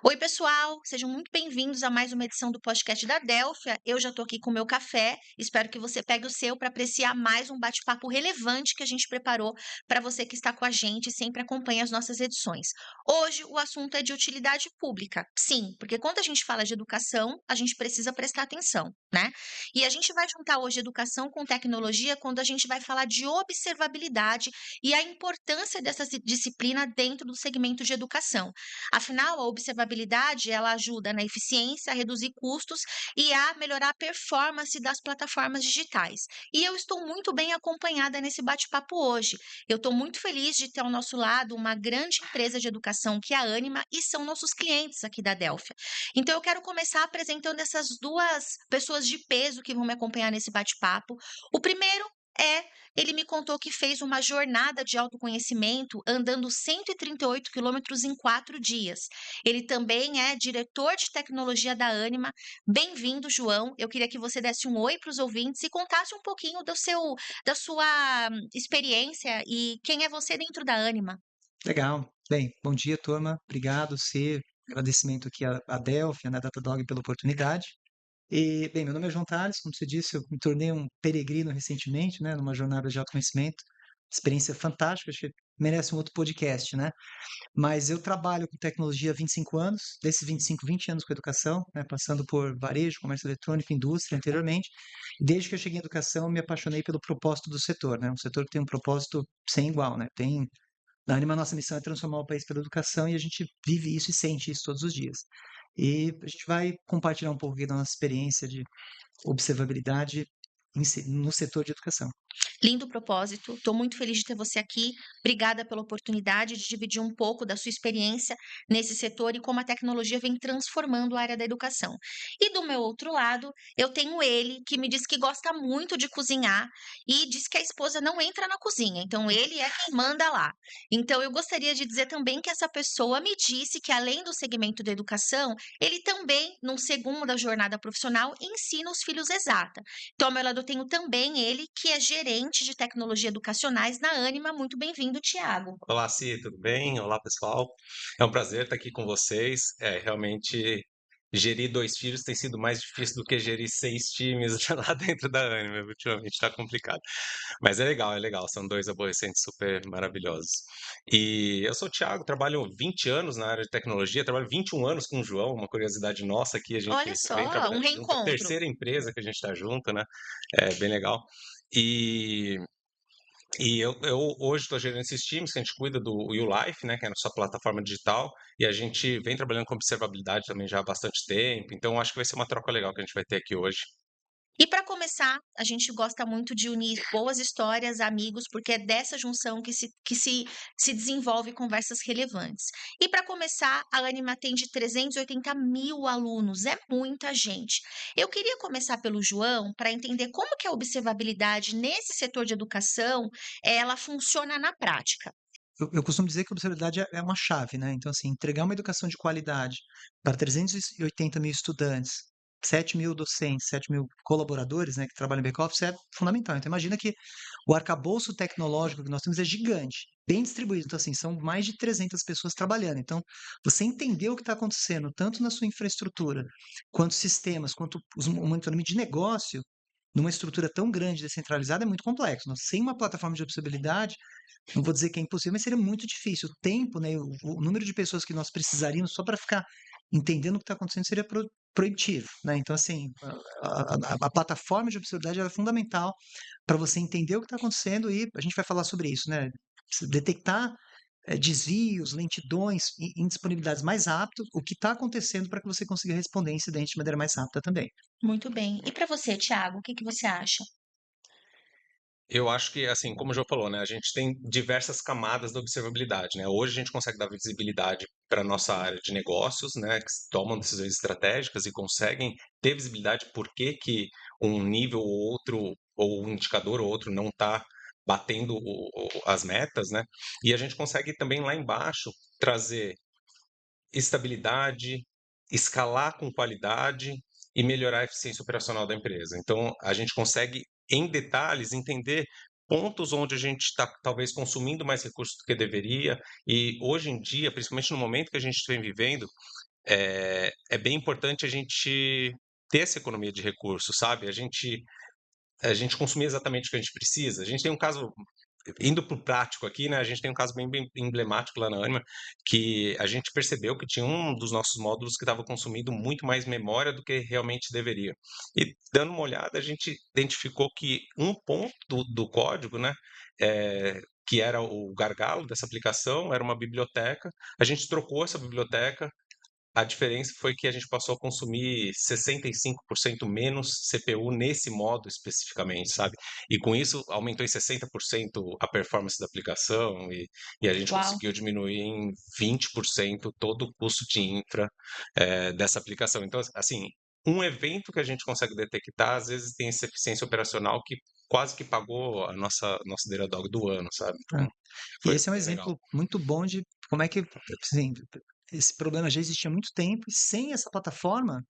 Oi, pessoal, sejam muito bem-vindos a mais uma edição do podcast da Delphia. Eu já estou aqui com o meu café, espero que você pegue o seu para apreciar mais um bate-papo relevante que a gente preparou para você que está com a gente e sempre acompanha as nossas edições. Hoje o assunto é de utilidade pública. Sim, porque quando a gente fala de educação, a gente precisa prestar atenção, né? E a gente vai juntar hoje educação com tecnologia quando a gente vai falar de observabilidade e a importância dessa disciplina dentro do segmento de educação. Afinal, a observabilidade, ela ajuda na eficiência, a reduzir custos e a melhorar a performance das plataformas digitais. E eu estou muito bem acompanhada nesse bate-papo hoje. Eu estou muito feliz de ter ao nosso lado uma grande empresa de educação que é a Anima e são nossos clientes aqui da Delphia. Então, eu quero começar apresentando essas duas pessoas de peso que vão me acompanhar nesse bate-papo. O primeiro é ele me contou que fez uma jornada de autoconhecimento andando 138 quilômetros em 4 dias. Ele também é diretor de tecnologia da Anima. Bem-vindo, João. Eu queria que você desse um oi para os ouvintes e contasse um pouquinho da sua experiência e quem é você dentro da Anima. Legal. Bem, bom dia, turma. Obrigado, agradecimento aqui à Delphi, né, Datadog pela oportunidade. E, bem, meu nome é João Tales, como você disse, eu me tornei um peregrino recentemente, né, numa jornada de autoconhecimento. Experiência fantástica, acho que merece um outro podcast, né? Mas eu trabalho com tecnologia há 25 anos, desses 25, 20 anos com educação, né, passando por varejo, comércio eletrônico, indústria anteriormente. E desde que eu cheguei em educação, me apaixonei pelo propósito do setor, né? Um setor que tem um propósito sem igual, né? Na Anima, a nossa missão é transformar o país pela educação e a gente vive isso e sente isso todos os dias. E a gente vai compartilhar um pouco aqui da nossa experiência de observabilidade no setor de educação. Lindo propósito. Estou muito feliz de ter você aqui. Obrigada pela oportunidade de dividir um pouco da sua experiência nesse setor e como a tecnologia vem transformando a área da educação. E do meu outro lado, eu tenho ele, que me diz que gosta muito de cozinhar e diz que a esposa não entra na cozinha. Então, ele é quem manda lá. Então, eu gostaria de dizer também que essa pessoa me disse que, além do segmento da educação, ele também, num segundo da jornada profissional, ensina os filhos exata. Então, ao meu lado, eu tenho também ele, que é gerente de tecnologia educacionais na Anima. Muito bem-vindo, Tiago. Olá, Si, tudo bem? Olá, pessoal. É um prazer estar aqui com vocês. Realmente, gerir 2 filhos tem sido mais difícil do que gerir 6 times lá dentro da Anima. Ultimamente está complicado. Mas é legal, é legal. São dois adolescentes super maravilhosos. E eu sou o Thiago, trabalho 20 anos na área de tecnologia, trabalho 21 anos com o João, uma curiosidade nossa aqui, a Olha gente vem só, um trabalhando junto, é a reencontro. terceira empresa que a gente está junto, né? É bem legal. E eu hoje estou gerindo esses times, que a gente cuida do YouLife, né, que é a nossa plataforma digital, e a gente vem trabalhando com observabilidade também já há bastante tempo, então acho que vai ser uma troca legal que a gente vai ter aqui hoje. E para começar, a gente gosta muito de unir boas histórias, amigos, porque é dessa junção que se desenvolve conversas relevantes. E para começar, a Anima tem de 380 mil alunos, é muita gente. Eu queria começar pelo João para entender como que a observabilidade nesse setor de educação ela funciona na prática. Eu costumo dizer que a observabilidade é uma chave, né? Então, assim, entregar uma educação de qualidade para 380 mil estudantes, 7 mil docentes, 7 mil colaboradores, né, que trabalham em back-office é fundamental. Então, imagina que o arcabouço tecnológico que nós temos é gigante, bem distribuído. Então, assim, são mais de 300 pessoas trabalhando. Então, você entender o que está acontecendo, tanto na sua infraestrutura, quanto sistemas, quanto o monitoramento de negócio, numa estrutura tão grande, descentralizada, é muito complexo. Sem uma plataforma de observabilidade, não vou dizer que é impossível, mas seria muito difícil. O tempo, né, o número de pessoas que nós precisaríamos só para ficar entendendo o que está acontecendo seria proibitivo, né? Então, assim, a plataforma de observabilidade ela é fundamental para você entender o que está acontecendo e a gente vai falar sobre isso, né? Detectar desvios, lentidões, indisponibilidades mais rápido, o que está acontecendo para que você consiga responder incidente de maneira mais rápida também. Muito bem. E para você, Tiago, o que que você acha? Eu acho que, assim, como o João falou, né, a gente tem diversas camadas da observabilidade, né? Hoje a gente consegue dar visibilidade para a nossa área de negócios, né, que tomam decisões estratégicas e conseguem ter visibilidade por que que um nível ou outro, ou um indicador ou outro não está batendo as metas, né? E a gente consegue também lá embaixo trazer estabilidade, escalar com qualidade e melhorar a eficiência operacional da empresa. Então, a gente consegue, em detalhes, entender pontos onde a gente está talvez consumindo mais recursos do que deveria. E hoje em dia, principalmente no momento que a gente vem vivendo, é bem importante a gente ter essa economia de recursos, sabe? A gente consumir exatamente o que a gente precisa. A gente tem um caso, indo para o prático aqui, né? A gente tem um caso bem emblemático lá na Anima, que a gente percebeu que tinha um dos nossos módulos que estava consumindo muito mais memória do que realmente deveria. E dando uma olhada, a gente identificou que um ponto do código, né? Que era o gargalo dessa aplicação, era uma biblioteca. A gente trocou essa biblioteca. A diferença foi que a gente passou a consumir 65% menos CPU nesse modo especificamente, sabe? E com isso aumentou em 60% a performance da aplicação e a gente Uau, conseguiu diminuir em 20% todo o custo de infra dessa aplicação. Então, assim, um evento que a gente consegue detectar, às vezes tem essa eficiência operacional que quase que pagou a nossa Datadog do ano, sabe? É. Então, E foi esse é um bem legal. exemplo muito bom de como é que, assim, esse problema já existia há muito tempo e sem essa plataforma,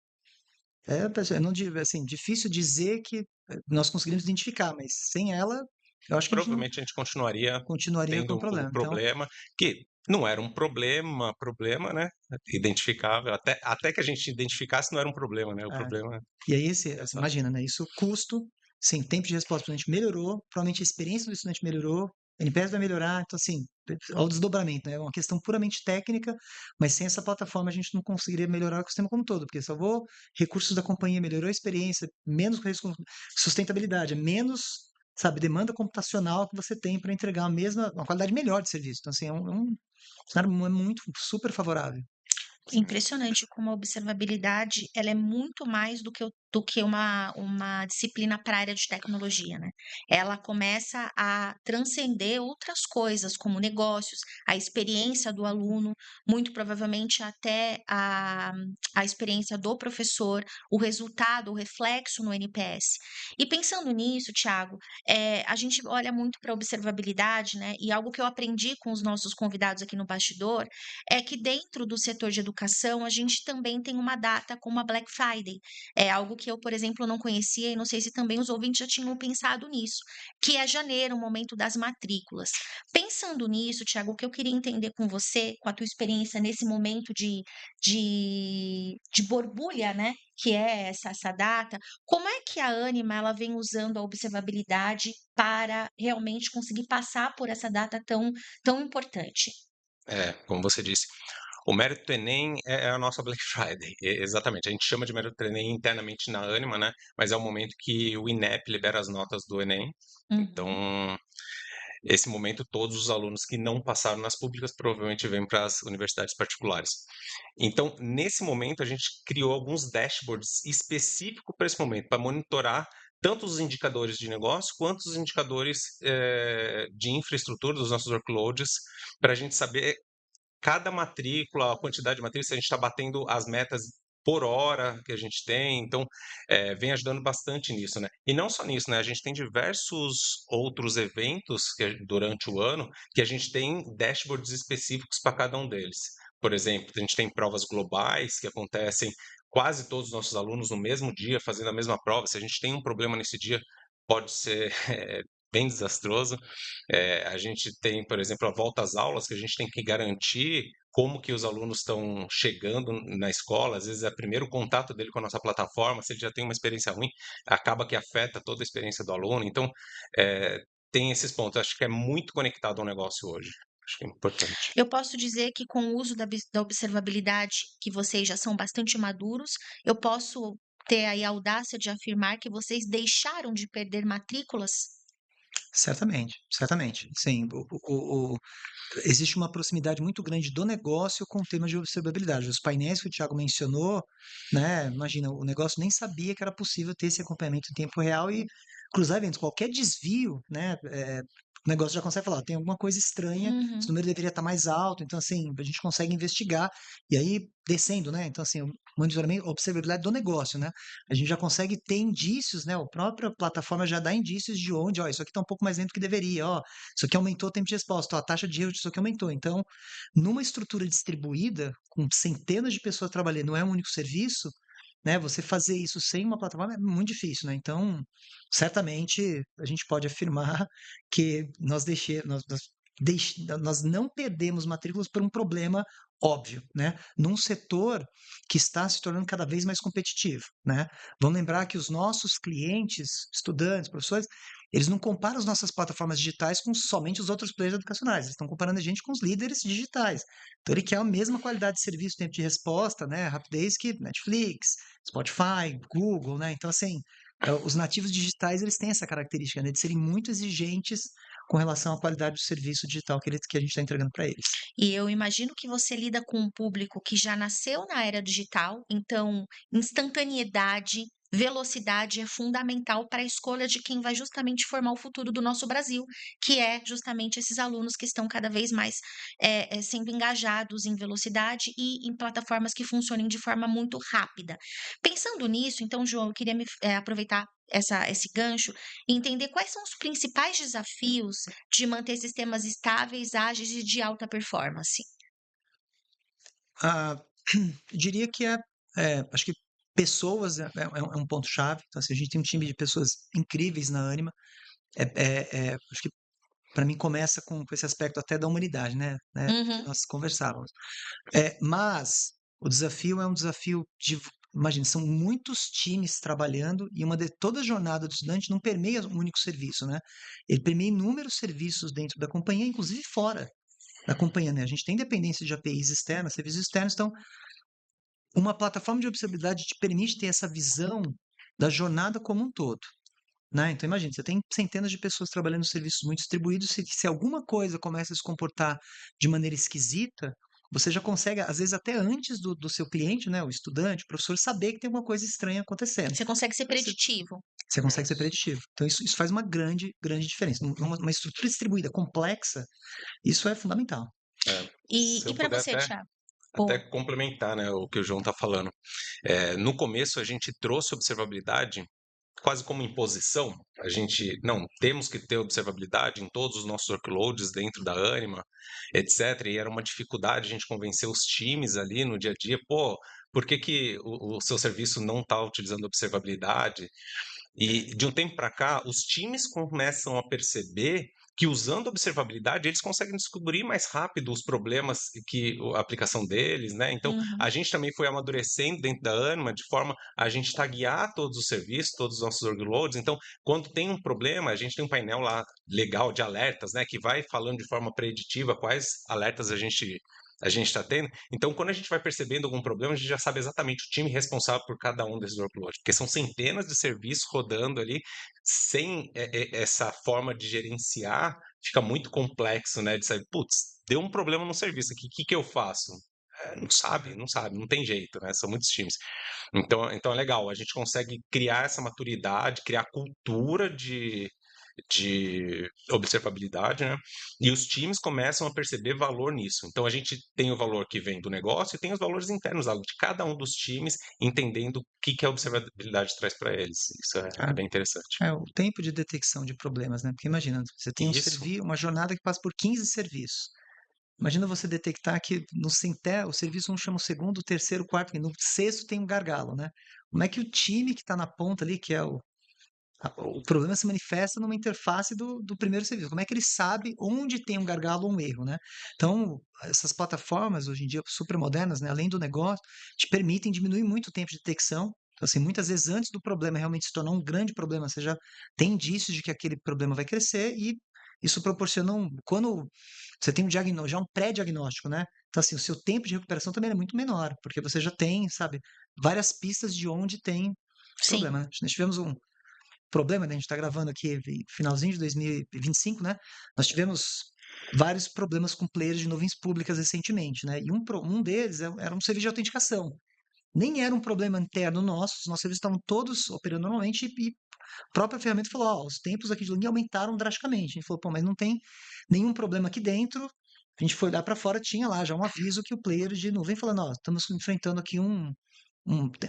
não, assim, difícil dizer que nós conseguiríamos identificar, mas sem ela, eu acho que a gente não Provavelmente a gente continuaria continuaria com tendo o o problema. Então, problema, que não era um problema, né, identificável, até que a gente identificasse não era um problema, né, o é, problema e aí, é assim, só imagina, né? Isso custo, sim, tempo de resposta do estudante melhorou, provavelmente a experiência do estudante melhorou, NPS vai melhorar, então, assim, ao desdobramento, né? É uma questão puramente técnica, mas sem essa plataforma a gente não conseguiria melhorar o sistema como um todo, porque salvou recursos da companhia, melhorou a experiência, menos risco, sustentabilidade, é menos, sabe, demanda computacional que você tem para entregar uma qualidade melhor de serviço. Então, assim, é um cenário muito, super favorável. assim, impressionante como a observabilidade ela é muito mais do que uma disciplina para a área de tecnologia, né? Ela começa a transcender outras coisas, como negócios, a experiência do aluno, muito provavelmente até a experiência do professor, o resultado, o reflexo no NPS. E pensando nisso, Thiago, a gente olha muito para a observabilidade, né? E algo que eu aprendi com os nossos convidados aqui no bastidor é que dentro do setor de educação a gente também tem uma data como a Black Friday. É algo que eu, por exemplo, não conhecia e não sei se também os ouvintes já tinham pensado nisso, que é janeiro, o momento das matrículas. Pensando nisso, Tiago, o que eu queria entender com você, com a tua experiência nesse momento de borbulha, né? Que é essa data, como é que a Anima ela vem usando a observabilidade para realmente conseguir passar por essa data tão importante? como você disse, o mérito do Enem é a nossa Black Friday, exatamente, a gente chama de mérito do Enem internamente na Ânima, né, mas é o momento que o INEP libera as notas do Enem, Uhum. então esse momento todos os alunos que não passaram nas públicas provavelmente vêm para as universidades particulares. Então, nesse momento, a gente criou alguns dashboards específicos para esse momento, para monitorar tanto os indicadores de negócio quanto os indicadores de infraestrutura dos nossos workloads, para a gente saber cada matrícula, a quantidade de matrículas, se a gente está batendo as metas por hora que a gente tem, então vem ajudando bastante nisso, né? E não só nisso, né? A gente tem diversos outros eventos durante o ano que a gente tem dashboards específicos para cada um deles. Por exemplo, a gente tem provas globais que acontecem quase todos os nossos alunos no mesmo dia fazendo a mesma prova. Se a gente tem um problema nesse dia, pode ser bem desastroso. A gente tem, por exemplo, a volta às aulas, que a gente tem que garantir como que os alunos estão chegando na escola. Às vezes é o primeiro contato dele com a nossa plataforma, se ele já tem uma experiência ruim, acaba que afeta toda a experiência do aluno. Então, eh, tem esses pontos. Acho que é muito conectado ao negócio hoje. Acho que é importante. Eu posso dizer que com o uso da observabilidade, que vocês já são bastante maduros, eu posso ter aí a audácia de afirmar que vocês deixaram de perder matrículas? Certamente, certamente. Sim, existe uma proximidade muito grande do negócio com o tema de observabilidade. Os painéis que o Thiago mencionou, né? Imagina, o negócio nem sabia que era possível ter esse acompanhamento em tempo real e cruzar eventos. Qualquer desvio, né? O negócio já consegue falar, "Ó, tem alguma coisa estranha, esse Uhum. número deveria estar mais alto, então assim, a gente consegue investigar e aí descendo, né? Então assim, o monitoramento, observabilidade do negócio, né? A gente já consegue ter indícios, né? A própria plataforma já dá indícios de onde, ó, isso aqui está um pouco mais lento que deveria, ó, isso aqui aumentou o tempo de resposta, ó, a taxa de erro disso aqui aumentou. Então, numa estrutura distribuída, com centenas de pessoas trabalhando, não é um único serviço, né? Você fazer isso sem uma plataforma é muito difícil, né? Então, certamente a gente pode afirmar que nós nós não perdemos matrículas por um problema óbvio, né? Num setor que está se tornando cada vez mais competitivo, né? Vamos lembrar que os nossos clientes, estudantes, professores, eles não comparam as nossas plataformas digitais com somente os outros players educacionais, eles estão comparando a gente com os líderes digitais. Então ele quer a mesma qualidade de serviço, tempo de resposta, né? Rapidez que Netflix, Spotify, Google, né? Então assim, os nativos digitais eles têm essa característica, né, de serem muito exigentes com relação à qualidade do serviço digital que a gente está entregando para eles. E eu imagino que você lida com um público que já nasceu na era digital, então instantaneidade, velocidade é fundamental para a escolha de quem vai justamente formar o futuro do nosso Brasil, que é justamente esses alunos que estão cada vez mais sendo engajados em velocidade e em plataformas que funcionem de forma muito rápida. Pensando nisso, então, João, eu queria aproveitar esse gancho e entender quais são os principais desafios de manter sistemas estáveis, ágeis e de alta performance. Ah, diria que acho que pessoas é um ponto-chave. Então, assim, a gente tem um time de pessoas incríveis na Ânima. Acho que para mim começa com esse aspecto até da humanidade, né, que Uhum. nós conversávamos. Mas o desafio é um desafio de, imagina, são muitos times trabalhando e toda a jornada do estudante não permeia um único serviço, né? Ele permeia inúmeros serviços dentro da companhia, inclusive fora da companhia, né? A gente tem dependência de APIs externas, serviços externos, então uma plataforma de observabilidade te permite ter essa visão da jornada como um todo, né? Então imagina, você tem centenas de pessoas trabalhando em serviços muito distribuídos, se alguma coisa começa a se comportar de maneira esquisita, você já consegue, às vezes até antes do seu cliente, né, o estudante, o professor, saber que tem alguma coisa estranha acontecendo. Você consegue ser Então, preditivo. você consegue ser Isso. preditivo. Então isso faz uma grande, grande diferença. Uma estrutura distribuída, complexa, isso é fundamental. É. E, Se e eu para puder você, até, Thiago? até Boa. complementar, né, o que o João está falando. No começo, a gente trouxe observabilidade quase como imposição. A gente, não, temos que ter observabilidade em todos os nossos workloads dentro da Anima, etc. E era uma dificuldade a gente convencer os times ali no dia a dia, pô, por que que o seu serviço não está utilizando observabilidade? E de um tempo para cá, os times começam a perceber que usando observabilidade eles conseguem descobrir mais rápido os problemas que a aplicação deles, né? Então Uhum. a gente também foi amadurecendo dentro da Anima de forma a gente taguear todos os serviços, todos os nossos workloads. Então, quando tem um problema, a gente tem um painel lá legal de alertas, né? Que vai falando de forma preditiva quais alertas a gente está tendo. Então, quando a gente vai percebendo algum problema, a gente já sabe exatamente o time responsável por cada um desses workloads, porque são centenas de serviços rodando ali, sem essa forma de gerenciar, fica muito complexo, né? De saber, putz, deu um problema no serviço aqui, o que que eu faço? Não sabe, não tem jeito, né? São muitos times. Então é legal, a gente consegue criar essa maturidade, criar cultura de observabilidade, né? E os times começam a perceber valor nisso. Então a gente tem o valor que vem do negócio e tem os valores internos algo de cada um dos times, entendendo o que que a observabilidade traz para eles. Isso é Ah, bem interessante. o tempo de detecção de problemas, né? Porque imagina, você tem Isso, uma jornada que passa por 15 serviços. Imagina você detectar que no o serviço um chama o segundo, o terceiro, o quarto, e no sexto tem um gargalo, né? Como é que o time que está na ponta ali, que é o problema se manifesta numa interface do primeiro serviço? Como é que ele sabe onde tem um gargalo ou um erro, né? Então, essas plataformas, hoje em dia, super modernas, né, além do negócio, te permitem diminuir muito o tempo de detecção. Então, assim, muitas vezes antes do problema realmente se tornar um grande problema, você já tem indícios de que aquele problema vai crescer e isso proporciona quando você tem um diagnóstico, já um pré-diagnóstico, né? Então, assim, o seu tempo de recuperação também é muito menor, porque você já tem, sabe, várias pistas de onde tem Sim, problema, né? Nós tivemos um problema, né? A gente está gravando aqui finalzinho de 2025, né? Nós tivemos vários problemas com players de nuvens públicas recentemente, né? E um deles era um serviço de autenticação. Nem era um problema interno nosso, os nossos serviços estavam todos operando normalmente e a própria ferramenta falou, ó, os tempos aqui de login aumentaram drasticamente. A gente falou, pô, mas não tem nenhum problema aqui dentro. A gente foi olhar para fora, tinha lá já um aviso que o player de nuvem falando, ó, estamos enfrentando aqui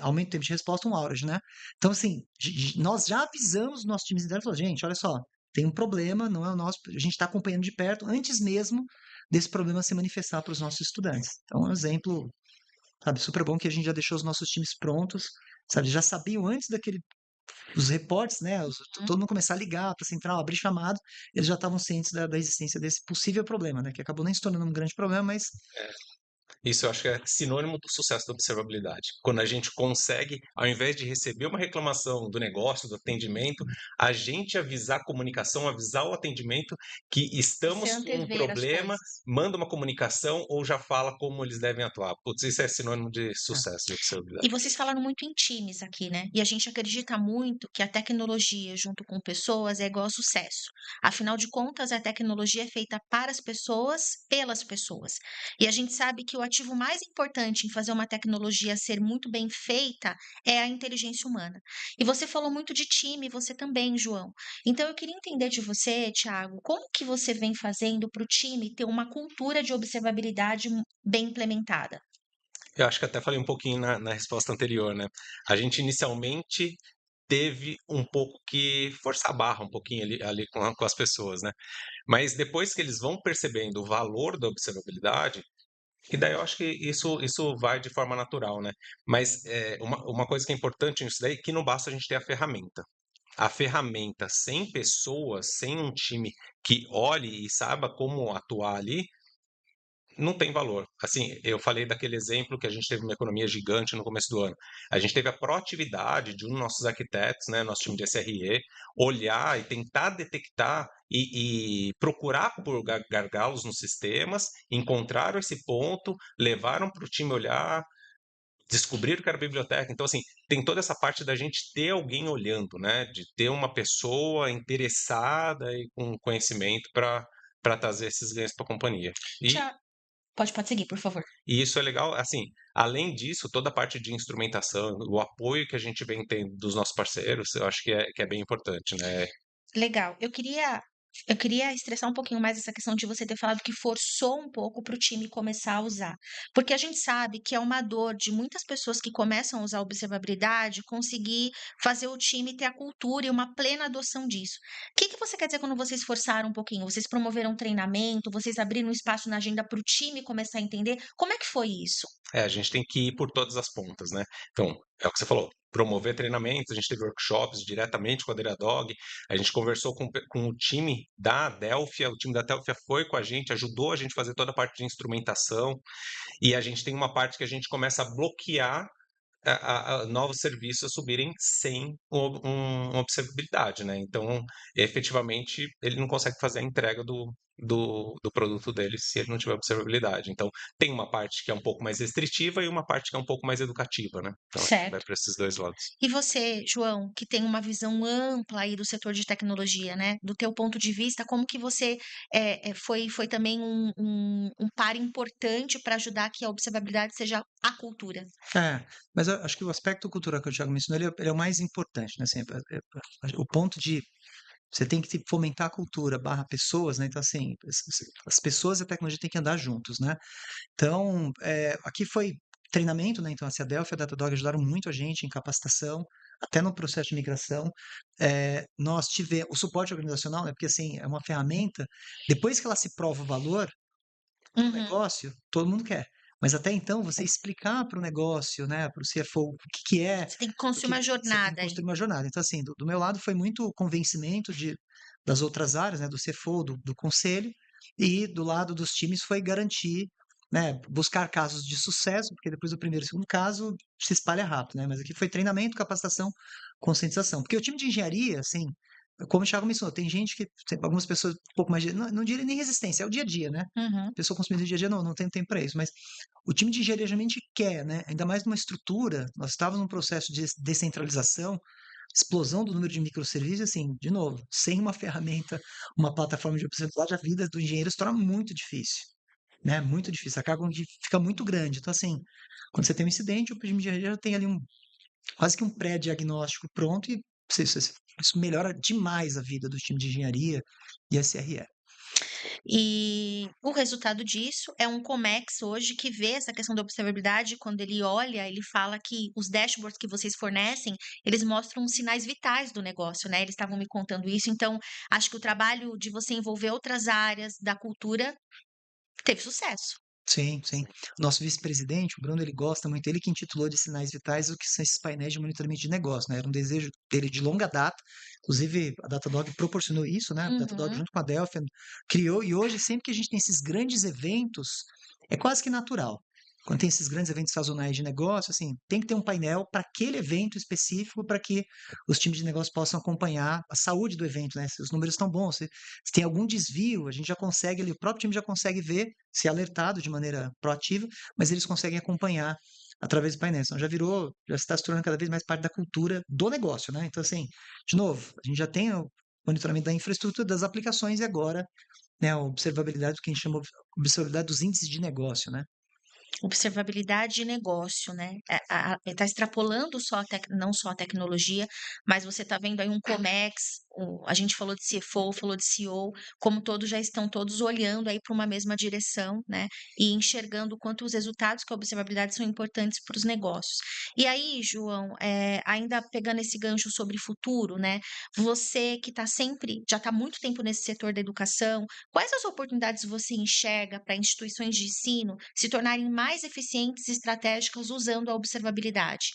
aumento do tempo de resposta, um outage, né? Então, assim, nós já avisamos os nossos times internos, falou, gente, olha só, tem um problema, não é o nosso, a gente está acompanhando de perto antes mesmo desse problema se manifestar para os nossos estudantes. Então, é um exemplo, sabe, super bom que a gente já deixou os nossos times prontos, sabe, já sabiam antes daquele os reportes, né, Uhum. todo mundo começar a ligar para a central, abrir chamado, eles já estavam cientes da existência desse possível problema, né, que acabou nem se tornando um grande problema, mas Isso eu acho que é sinônimo do sucesso da observabilidade. Quando a gente consegue, ao invés de receber uma reclamação do negócio, do atendimento, a gente avisar a comunicação, avisar o atendimento que Você estamos com um antever as problema, coisas. manda uma comunicação ou já fala como eles devem atuar. Putz, isso é sinônimo de é, sucesso de E observabilidade. vocês falaram muito em times aqui, né? E a gente acredita muito que a tecnologia junto com pessoas é igual a sucesso. Afinal de contas, a tecnologia é feita para as pessoas, pelas pessoas. E a gente sabe que o ativo mais importante em fazer uma tecnologia ser muito bem feita é a inteligência humana. E você falou muito de time, você também, João. Então eu queria entender de você, Thiago, como que você vem fazendo para o time ter uma cultura de observabilidade bem implementada? Eu acho que até falei um pouquinho na resposta anterior, né? A gente inicialmente teve um pouco que forçar a barra um pouquinho ali com as pessoas, né? Mas depois que eles vão percebendo o valor da observabilidade, e daí eu acho que isso vai de forma natural, né? Mas uma coisa que é importante nisso daí, é que não basta a gente ter a ferramenta. A ferramenta sem pessoas, sem um time que olhe e saiba como atuar ali, não tem valor. Assim, eu falei daquele exemplo que a gente teve uma economia gigante no começo do ano. A gente teve a proatividade de um dos nossos arquitetos, né, nosso time de SRE, olhar e tentar detectar e procurar por gargalos nos sistemas, encontraram esse ponto, levaram para o time olhar, descobriram que era biblioteca. Então, assim, tem toda essa parte da gente ter alguém olhando, né, de ter uma pessoa interessada e com conhecimento para trazer esses ganhos para a companhia. E Pode seguir, por favor. e isso é legal, assim, além disso, toda a parte de instrumentação, o apoio que a gente vem tendo dos nossos parceiros, eu acho que é bem importante, né? Legal. Eu queria estressar um pouquinho mais essa questão de você ter falado que forçou um pouco para o time começar a usar. Porque a gente sabe que é uma dor de muitas pessoas que começam a usar a observabilidade conseguir fazer o time ter a cultura e uma plena adoção disso. O que que você quer dizer quando vocês forçaram um pouquinho? Vocês promoveram treinamento, vocês abriram espaço na agenda para o time começar a entender? Como é que foi isso? A gente tem que ir por todas as pontas, né? Então, é o que você falou, promover treinamentos, a gente teve workshops diretamente com a Datadog, a gente conversou com o time da Adelphia, o time da Adelphia foi com a gente, ajudou a gente a fazer toda a parte de instrumentação, e a gente tem uma parte que a gente começa a bloquear novos serviços a subirem sem uma observabilidade, né? Então, efetivamente, ele não consegue fazer a entrega do produto dele se ele não tiver observabilidade. Então, tem uma parte que é um pouco mais restritiva e uma parte que é um pouco mais educativa, né? Então, acho que vai Certo. para esses dois lados. E você, João, que tem uma visão ampla aí do setor de tecnologia, né? Do teu ponto de vista, como que você foi também um par importante para ajudar que a observabilidade seja a cultura? é, mas eu acho que o aspecto cultural que o Thiago mencionou, ele é o mais importante, né, assim, o ponto de você tem que fomentar a cultura barra pessoas, né, então assim, as pessoas e a tecnologia têm que andar juntos, né. Então, aqui foi treinamento, né, então a Ciadelphia e a Datadog ajudaram muito a gente em capacitação, até no processo de migração. Nós tivemos o suporte organizacional, né, porque assim, é uma ferramenta, depois que ela se prova o valor, para o Uhum. negócio, todo mundo quer. Mas até então, você explicar para o negócio, né, para o CFO, o que que é, Você tem que construir porque uma você tem que jornada aí. construir uma jornada. Então, assim, do meu lado foi muito convencimento das outras áreas, né, do CFO, do conselho, e do lado dos times foi garantir, né, buscar casos de sucesso, porque depois do primeiro e segundo caso se espalha rápido, né, mas aqui foi treinamento, capacitação, conscientização. Porque o time de engenharia, assim, como o Thiago mencionou, tem gente que, algumas pessoas um pouco mais, não diria nem resistência, é o dia a dia, né? Uhum. Pessoa consumidora do dia a dia, não tenho tempo para isso, mas o time de engenharia geralmente quer, né? Ainda mais numa estrutura, nós estávamos num processo de descentralização, explosão do número de microserviços, assim, de novo, sem uma ferramenta, uma plataforma de observabilidade, a vida do engenheiro se torna muito difícil, né? Muito difícil, a carga cognitiva fica muito grande. Então, assim, quando você tem um incidente, o time de engenharia já tem ali quase que um pré-diagnóstico pronto e isso melhora demais a vida do time de engenharia e SRE. E o resultado disso é um Comex hoje que vê essa questão da observabilidade, quando ele olha, ele fala que os dashboards que vocês fornecem, eles mostram os sinais vitais do negócio, né? Eles estavam me contando isso, então acho que o trabalho de você envolver outras áreas da cultura teve sucesso. Sim, sim. O nosso vice-presidente, o Bruno, ele gosta muito, ele que intitulou de sinais vitais o que são esses painéis de monitoramento de negócio, né? Era um desejo dele de longa data, inclusive a Datadog proporcionou isso, né? A Datadog Uhum. junto com a Delphi criou, e hoje sempre que a gente tem esses grandes eventos, é quase que natural. Quando tem esses grandes eventos sazonais de negócio, assim, tem que ter um painel para aquele evento específico, para que os times de negócio possam acompanhar a saúde do evento, né? Se os números estão bons, se tem algum desvio, a gente já consegue ali, o próprio time já consegue ver, ser alertado de maneira proativa, mas eles conseguem acompanhar através do painel. Então já está se tornando cada vez mais parte da cultura do negócio, né? Então, assim, de novo, a gente já tem o monitoramento da infraestrutura das aplicações e agora, né, a observabilidade, do que a gente chama de observabilidade dos índices de negócio, né? Observabilidade de negócio, né? Está extrapolando só não só a tecnologia, mas você está vendo aí um Comex, a gente falou de CFO, falou de CEO, como todos já estão todos olhando aí para uma mesma direção, né? E enxergando o quanto os resultados com a observabilidade são importantes para os negócios. E aí, João, ainda pegando esse gancho sobre futuro, né? Você que está sempre, já está muito tempo nesse setor da educação, quais as oportunidades você enxerga para instituições de ensino se tornarem mais eficientes e estratégicas usando a observabilidade?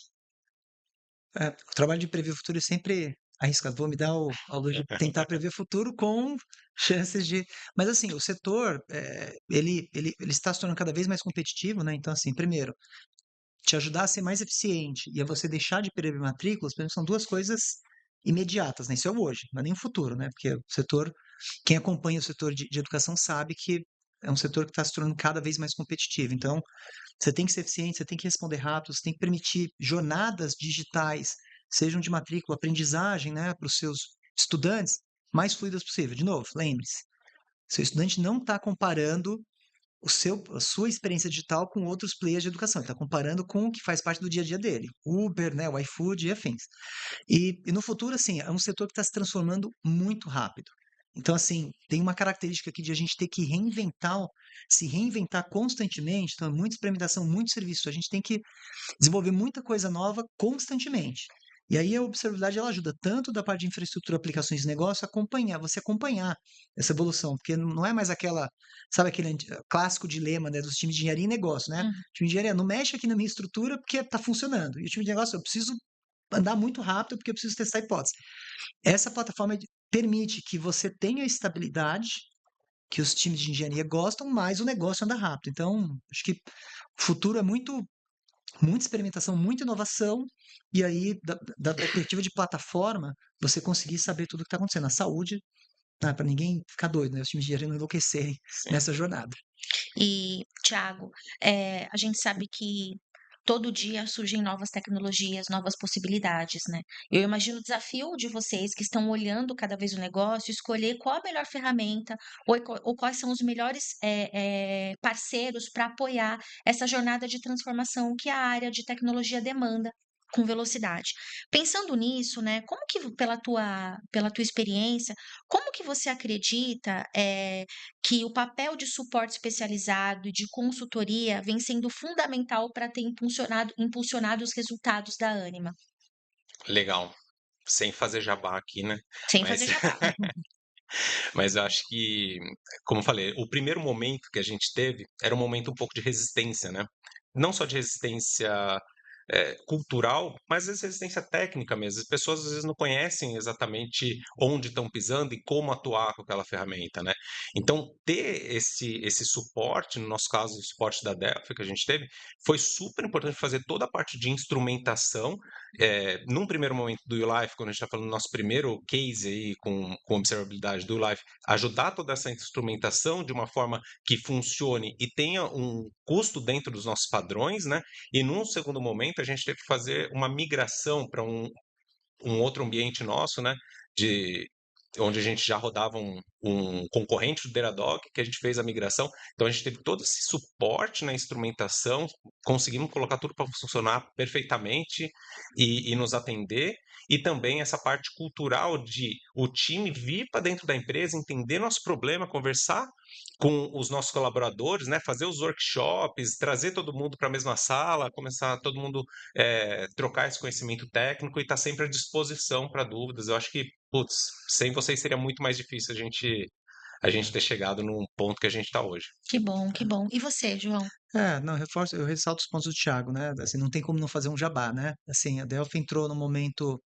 O trabalho de prever o futuro é sempre arriscado. Vou me dar ao luxo de tentar prever o futuro com chances de. Mas, assim, o setor, ele está se tornando cada vez mais competitivo, né? Então, assim, primeiro, te ajudar a ser mais eficiente e a você deixar de perder matrículas, por exemplo, são duas coisas imediatas, né? Isso é o hoje, não é nem o futuro, né? Porque o setor, quem acompanha o setor de educação sabe que é um setor que está se tornando cada vez mais competitivo. Então, você tem que ser eficiente, você tem que responder rápido, você tem que permitir jornadas digitais, sejam de matrícula, aprendizagem, né, para os seus estudantes, mais fluidas possível. De novo, lembre-se, seu estudante não está comparando a sua experiência digital com outros players de educação. Ele está comparando com o que faz parte do dia a dia dele. Uber, né, o iFood e afins. E no futuro, assim, é um setor que está se transformando muito rápido. Então, assim, tem uma característica aqui de a gente ter que se reinventar constantemente. Então, é muita experimentação, muito serviço. A gente tem que desenvolver muita coisa nova constantemente. E aí a observabilidade ela ajuda tanto da parte de infraestrutura, aplicações de negócio, você acompanhar essa evolução, porque não é mais aquela, sabe aquele clássico dilema, né, dos times de engenharia e negócio, né? O Uhum. time de engenharia não mexe aqui na minha estrutura porque está funcionando. E o time de negócio, eu preciso andar muito rápido porque eu preciso testar a hipótese. Essa plataforma permite que você tenha estabilidade que os times de engenharia gostam, mas o negócio anda rápido. Então, acho que o futuro é muita experimentação, muita inovação, e aí, da perspectiva de plataforma, você conseguir saber tudo o que está acontecendo. A saúde, para ninguém ficar doido, né? Os times de engenharia não enlouquecerem Sim. nessa jornada. E, Tiago, a gente sabe que todo dia surgem novas tecnologias, novas possibilidades, né? Eu imagino o desafio de vocês que estão olhando cada vez o negócio, escolher qual a melhor ferramenta ou quais são os melhores parceiros para apoiar essa jornada de transformação que a área de tecnologia demanda com velocidade. Pensando nisso, né? Como que pela tua experiência, como que você acredita que o papel de suporte especializado e de consultoria vem sendo fundamental para ter impulsionado os resultados da Ânima, Legal. Sem fazer jabá aqui, né? sem fazer Mas, jabá. mas eu acho que, como eu falei, o primeiro momento que a gente teve era um momento um pouco de resistência, né? Não só de resistência cultural, mas às vezes resistência técnica mesmo. As pessoas às vezes não conhecem exatamente onde estão pisando e como atuar com aquela ferramenta, né? Então, ter esse suporte, no nosso caso, o suporte da Delphi que a gente teve, foi super importante fazer toda a parte de instrumentação. Num primeiro momento do YouLife, quando a gente está falando do nosso primeiro case aí com observabilidade do YouLife, ajudar toda essa instrumentação de uma forma que funcione e tenha um custo dentro dos nossos padrões, né? E num segundo momento, a gente teve que fazer uma migração para um outro ambiente nosso, né? De onde a gente já rodava um concorrente do Datadog, que a gente fez a migração. Então a gente teve todo esse suporte na instrumentação, conseguimos colocar tudo para funcionar perfeitamente e nos atender. E também essa parte cultural de o time vir para dentro da empresa, entender nosso problema, conversar com os nossos colaboradores, né, fazer os workshops, trazer todo mundo para a mesma sala, começar todo mundo trocar esse conhecimento técnico e estar sempre à disposição para dúvidas. Eu acho que, putz, sem vocês seria muito mais difícil a gente a gente ter chegado num ponto que a gente está hoje. Que bom, que bom. E você, João? Não, eu ressalto os pontos do Thiago, né? Assim, não tem como não fazer um jabá, né? Assim, a Delphi entrou num momento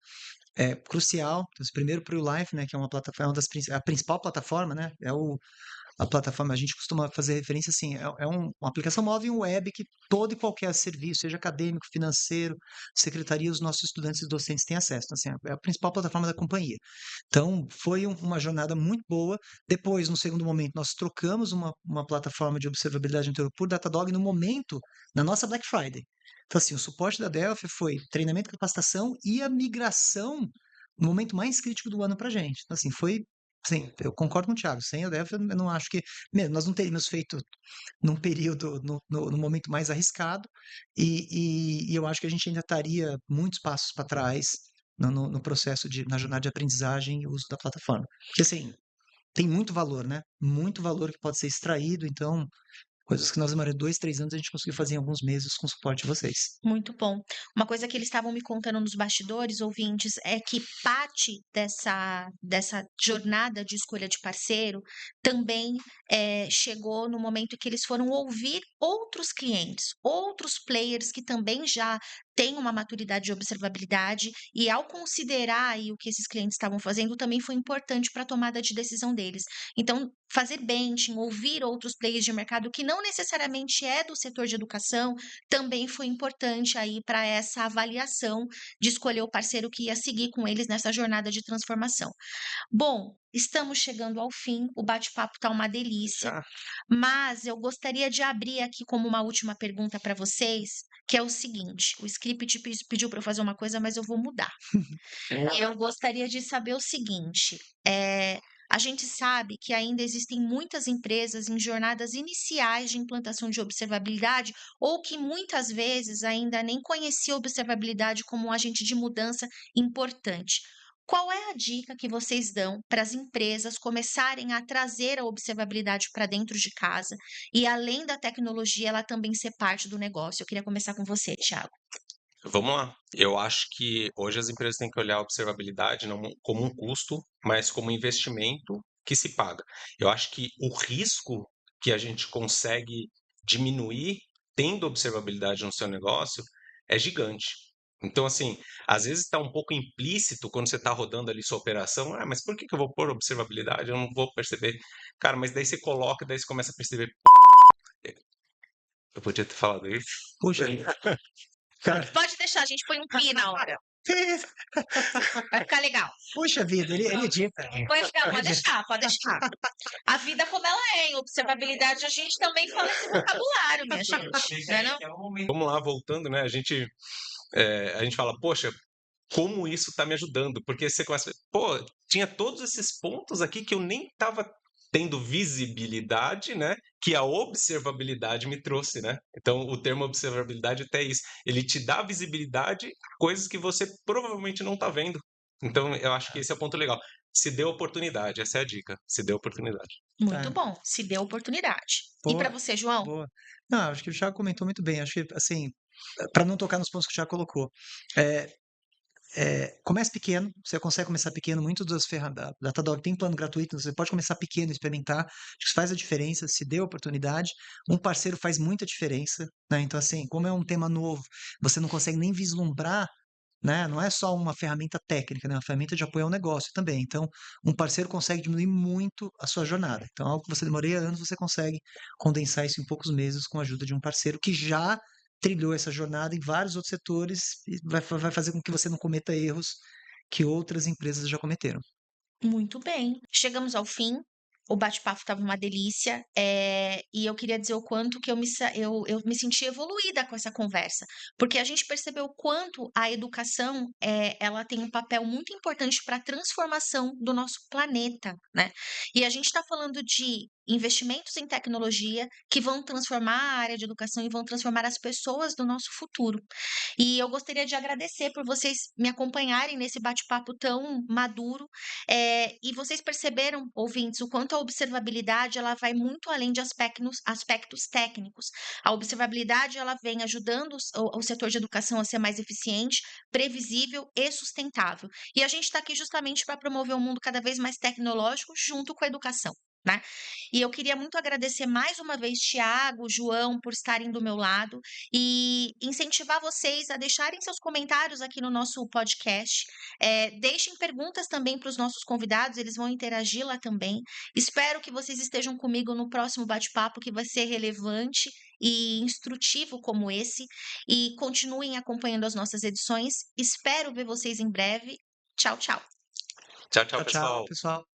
crucial. Então, primeiro para o Life, né? Que é uma plataforma, a principal plataforma, né? A plataforma, a gente costuma fazer referência assim, uma aplicação móvel e um web que todo e qualquer serviço, seja acadêmico, financeiro, secretaria, os nossos estudantes e docentes têm acesso. Então, assim, é a principal plataforma da companhia. Então, foi uma jornada muito boa. Depois, no segundo momento, nós trocamos uma plataforma de observabilidade anterior por Datadog no momento, na nossa Black Friday. Então, assim, o suporte da Delphi foi treinamento, capacitação e a migração no momento mais crítico do ano para a gente. Então, assim, foi. Sim, eu concordo com o Thiago. Sem a Delphi, eu não acho que. Mesmo, nós não teríamos feito num período, no momento mais arriscado, e eu acho que a gente ainda estaria muitos passos para trás no processo na jornada de aprendizagem e uso da plataforma. Porque, assim, tem muito valor, né? Muito valor que pode ser extraído, então, coisas que nós demoramos 2, 3 anos, a gente conseguiu fazer em alguns meses com o suporte de vocês. Muito bom. Uma coisa que eles estavam me contando nos bastidores, ouvintes, é que parte dessa jornada de escolha de parceiro também chegou no momento que eles foram ouvir outros clientes, outros players que também já têm uma maturidade de observabilidade, e ao considerar aí o que esses clientes estavam fazendo, também foi importante para a tomada de decisão deles. Então, fazer benching, ouvir outros players de mercado que não necessariamente é do setor de educação, também foi importante aí para essa avaliação de escolher o parceiro que ia seguir com eles nessa jornada de transformação. Bom, estamos chegando ao fim, o bate-papo tá uma delícia, Já? mas eu gostaria de abrir aqui como uma última pergunta para vocês, que é o seguinte: o script pediu para eu fazer uma coisa, mas eu vou mudar. Eu gostaria de saber o seguinte: a gente sabe que ainda existem muitas empresas em jornadas iniciais de implantação de observabilidade, ou que muitas vezes ainda nem conhecia a observabilidade como um agente de mudança importante. Qual é a dica que vocês dão para as empresas começarem a trazer a observabilidade para dentro de casa e, além da tecnologia, ela também ser parte do negócio? Eu queria começar com você, Thiago. Vamos lá. Eu acho que hoje as empresas têm que olhar a observabilidade não como um custo, mas como um investimento que se paga. Eu acho que o risco que a gente consegue diminuir tendo observabilidade no seu negócio é gigante. Então, assim, às vezes está um pouco implícito quando você está rodando ali sua operação. Ah, mas por que que eu vou pôr observabilidade? Eu não vou perceber. Cara, mas daí você coloca, daí você começa a perceber. Eu podia ter falado isso. Poxa, cara, Pode deixar, a gente põe um pi na hora. Vai ficar legal. puxa vida, ele edita. Vai ficar, pode deixar, pode deixar. A vida como ela é, em observabilidade, a gente também fala esse vocabulário, minha gente. Não é não? Vamos lá, voltando, né? A gente fala, poxa, como isso está me ajudando? Porque você começa a ver, pô, tinha todos esses pontos aqui que eu nem estava tendo visibilidade, né? Que a observabilidade me trouxe, né? Então, o termo observabilidade até é isso. Ele te dá visibilidade a coisas que você provavelmente não está vendo. Então, eu acho que esse é o ponto legal. Se dê oportunidade, essa é a dica. Se dê oportunidade. Muito Tá, bom, se dê oportunidade. E para boa, você, João? boa. Não, acho que o Thiago comentou muito bem. Acho que, assim, para não tocar nos pontos que o Thiago colocou, é, comece pequeno, você consegue começar pequeno, muitas das ferramentas, Datadog tem plano gratuito, você pode começar pequeno, experimentar, acho que isso faz a diferença, se dê a oportunidade, um parceiro faz muita diferença, né? Então, assim, como é um tema novo, você não consegue nem vislumbrar, né? Não é só uma ferramenta técnica, né? É uma ferramenta de apoio ao negócio também. Então, um parceiro consegue diminuir muito a sua jornada. Então, algo que você demoraria anos, você consegue condensar isso em poucos meses com a ajuda de um parceiro que já trilhou essa jornada em vários outros setores e vai fazer com que você não cometa erros que outras empresas já cometeram. Muito bem. Chegamos ao fim. O bate-papo estava uma delícia, e eu queria dizer o quanto que eu me senti evoluída com essa conversa, porque a gente percebeu o quanto a educação ela tem um papel muito importante para a transformação do nosso planeta, né? E a gente está falando de investimentos em tecnologia que vão transformar a área de educação e vão transformar as pessoas do nosso futuro. E eu gostaria de agradecer por vocês me acompanharem nesse bate-papo tão maduro. E vocês perceberam, ouvintes, o quanto a observabilidade ela vai muito além de aspectos técnicos. A observabilidade ela vem ajudando o setor de educação a ser mais eficiente, previsível e sustentável. E a gente está aqui justamente para promover um mundo cada vez mais tecnológico junto com a educação. né? E eu queria muito agradecer mais uma vez Tiago, João, por estarem do meu lado e incentivar vocês a deixarem seus comentários aqui no nosso podcast. Deixem perguntas também para os nossos convidados, eles vão interagir lá também. Espero que vocês estejam comigo no próximo bate-papo, que vai ser relevante e instrutivo como esse. E continuem acompanhando as nossas edições. Espero ver vocês em breve. Tchau, tchau. Tchau, tchau, Tchau, tchau, pessoal. pessoal.